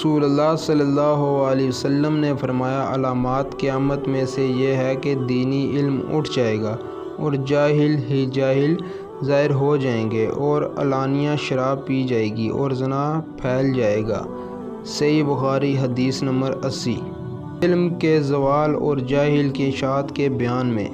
رسول اللہ صلی اللہ علیہ وسلم نے فرمایا، علامات قیامت میں سے یہ ہے کہ دینی علم اٹھ جائے گا اور جاہل ہی جاہل ظاہر ہو جائیں گے، اور علانیہ شراب پی جائے گی اور زنا پھیل جائے گا۔ صحیح بخاری حدیث نمبر 80۔ علم کے زوال اور جاہل کی اشاعت کے بیان میں،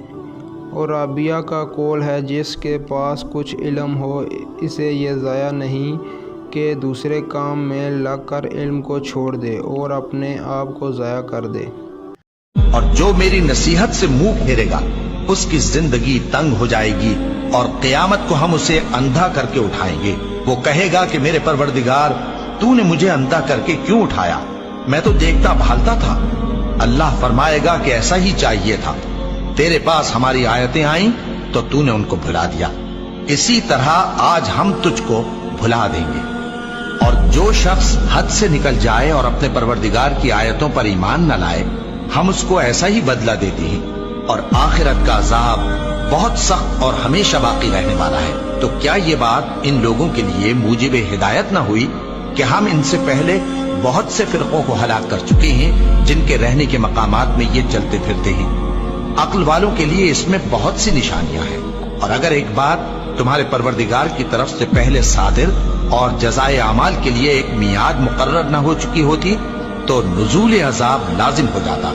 اور رابعہ کا قول ہے، جس کے پاس کچھ علم ہو اسے یہ ضائع نہیں کہ دوسرے کام میں لگ کر علم کو چھوڑ دے اور اپنے آپ کو ضائع کر دے۔ اور جو میری نصیحت سے منہ پھیرے گا اس کی زندگی تنگ ہو جائے گی، اور قیامت کو ہم اسے اندھا کر کے اٹھائیں گے۔ وہ کہے گا کہ میرے پروردگار، تو نے مجھے اندھا کر کے کیوں اٹھایا؟ میں تو دیکھتا بھالتا تھا۔ اللہ فرمائے گا کہ ایسا ہی چاہیے تھا، تیرے پاس ہماری آیتیں آئیں تو تو نے ان کو بھلا دیا، اسی طرح آج ہم تجھ کو بھلا دیں گے۔ اور جو شخص حد سے نکل جائے اور اپنے پروردگار کی آیتوں پر ایمان نہ لائے، ہم اس کو ایسا ہی بدلہ دیتے ہیں، اور آخرت کا عذاب بہت سخت اور ہمیشہ باقی رہنے والا ہے۔ تو کیا یہ بات ان لوگوں کے لیے موجب ہدایت نہ ہوئی کہ ہم ان سے پہلے بہت سے فرقوں کو ہلاک کر چکے ہیں جن کے رہنے کے مقامات میں یہ چلتے پھرتے ہیں؟ عقل والوں کے لیے اس میں بہت سی نشانیاں ہیں۔ اور اگر ایک بات تمہارے پروردگار کی طرف سے پہلے صادر اور جزائے اعمال کے لیے ایک میعاد مقرر نہ ہو چکی ہوتی تو نزول عذاب لازم ہو جاتا۔